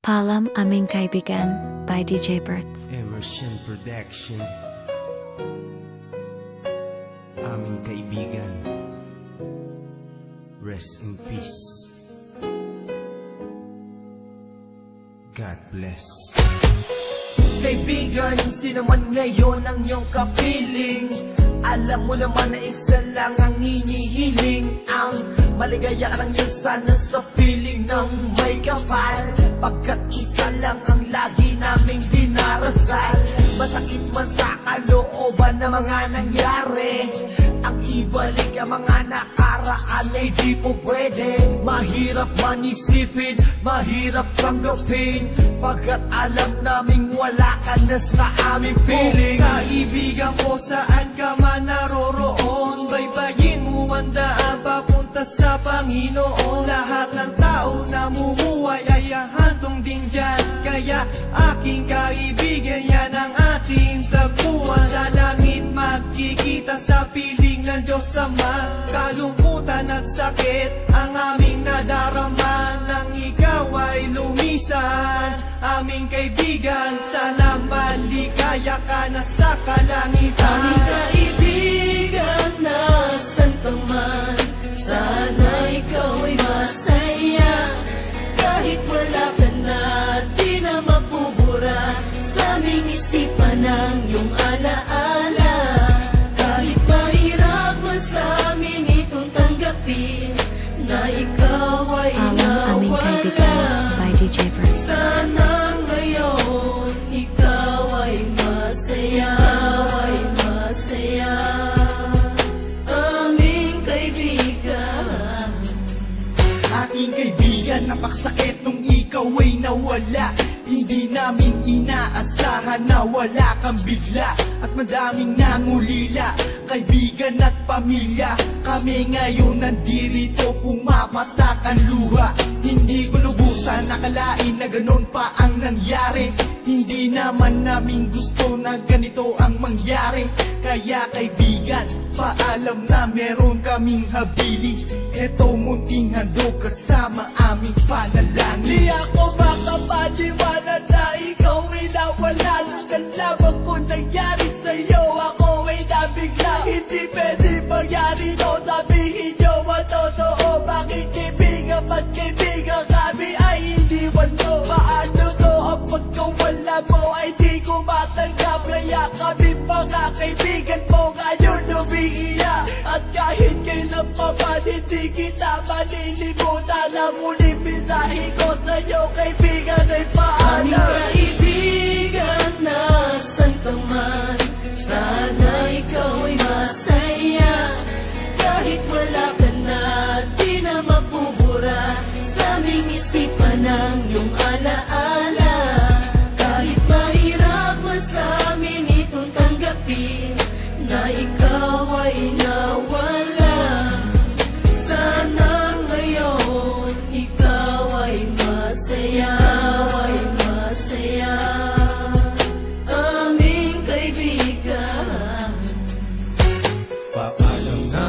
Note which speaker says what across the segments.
Speaker 1: Paalam Aming Kaibigan by DJ Birds.
Speaker 2: Emerson Production. Aming kaibigan, rest in peace. God bless.
Speaker 3: Kaibigan, sino man ngayon ang iyong kapiling, alam mo naman na isa lang ang hinihiling. Ang maligaya ka lang yun sana sa piling ng may kapal, pagkat isa lang ang lagi naming dinarasal. Masakit man sa kalooban na mga nangyari, ang ibalik ang mga nakaraan ay di po pwede. Mahirap man isipin, mahirap tanggapin, pagkat alam naming wala ka na sa aming piling.
Speaker 4: Kaibigan ko, saan ka man naroroon, baybayin mo ang daan papunta sa Panginoon. Lahat ng tao na mumuhay ay hahantong din dyan, kaya aking kaibigan, yan ang ating tagpuan. Sa langit magkikita sa piling ng Diyos Ama, kalungkutan at sakit ang aming nadarama. Nang ikaw ay lumisan, aming kaibigan, sana maligaya ka na sa kalangitan.
Speaker 5: Aming kaibigan, nasan ka man, sana ikaw ay masaya. Kahit wala ka na, di na mapubura sa aming isipan ang iyong alaala. Kahit mahirap man sa amin itong tanggapin, na ikaw ay
Speaker 1: Paalam Aming Kaibigan by DJ Birds.
Speaker 5: sana ngayon ikaw ay masaya, ay masaya, aming kaibigan.
Speaker 4: Aking kaibigan, napaksakit nung ikaw ay nawala. Hindi namin inaasahan na wala kang bigla, at madaming nangulila, kaibigan at pamilya. Kami ngayon nandirito, pumapatak ang luha. Hindi ko lubusan nakalain na ganun pa ang nangyari. Hindi naman namin gusto na ganito ang mangyari. Kaya kaibigan, paalam na meron kaming habili. Eto munting handog kasama aming panalangin. Di ako makapaniwala na ikaw ay nawala. Nung nalaman ko nangyari sa'yo, ako ay nabigla. Hindi pwede mangyari to, sabihin nyo ang totoo. Bakit kaibigan ba't kaibigan kami ay hindi walo? Paano to ang pagkawala mo ay di ko matanggap? Kaya kami mga kaibigan mo ngayon umiiyak, at kahit kailan pa man hindi kita malilimutan. Ang muling mensahe ko sa'yo kaibigan ay
Speaker 5: Aming
Speaker 4: paalam.
Speaker 5: kaibigan, nasan ka man, sana ikaw ay masaya. Kahit wala ka na, di na mapubura sa aming isipan ang iyong alaala. Kahit mahirap man sa amin itong tanggapin, na ikaw ay nawala. Sana ngayon ikaw ay masaya, ay masaya, aming kaibigan.
Speaker 2: Paalam na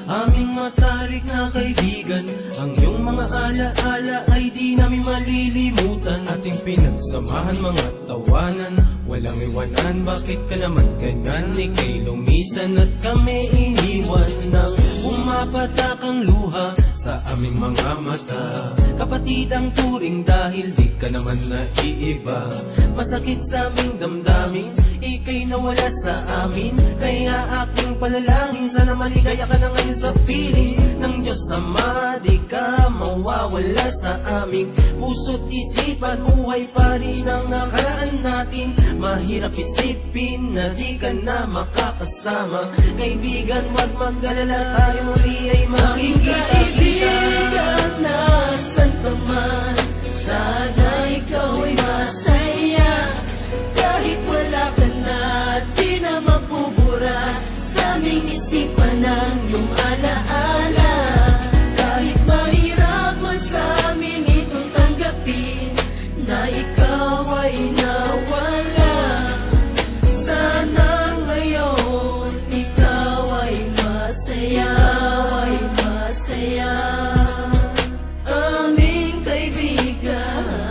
Speaker 2: aming matalik na kaibigan, ang iyong mga alaala ay di namin malilimutan. Ating pinagsamahan mga tawanan, walang iwanan. Bakit ka naman ganyan? Ika'y lumisan at kami iniwan. Nang umapatak ang luha sa aming mga mata, kapatid ang turing dahil di ka naman naiiba. Masakit sa aming damdamin, ika'y nawala sa amin. Kaya aking palalangin, sana maligaya ka na ngayon sa piling ng Diyos Ama. Di ka mawawala sa aming puso't isipan, buhay pa rin ang nakaraan natin. Mahirap isipin na di ka na makakasama. Kaibigan, wag mag-alala, tayo muli ay
Speaker 5: Aming
Speaker 2: makikita-kita.
Speaker 5: kaibigan, nasan ka man, sana ikaw ay masaya. Kahit wala ka na, di na mapubura sa aming isipan ang iyong alaala. Kahit mahirap man sa amin itong tanggapin, na ikaw ay nawala. Sana ngayon ikaw ay masaya, ay masaya, aming kaibigan.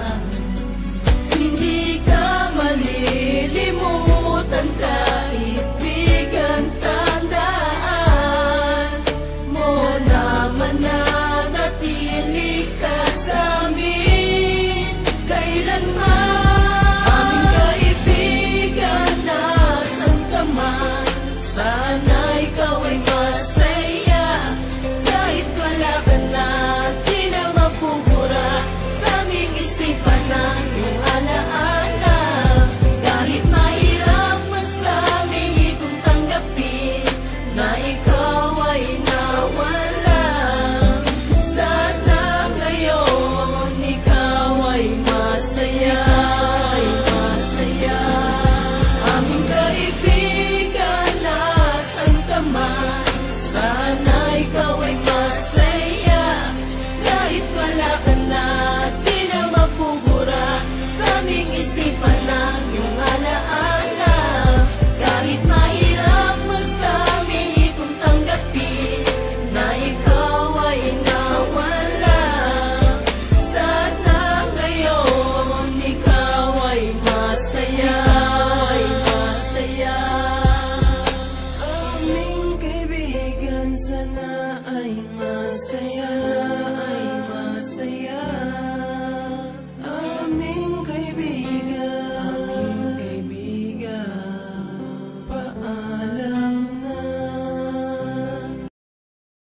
Speaker 2: aming kaibigan.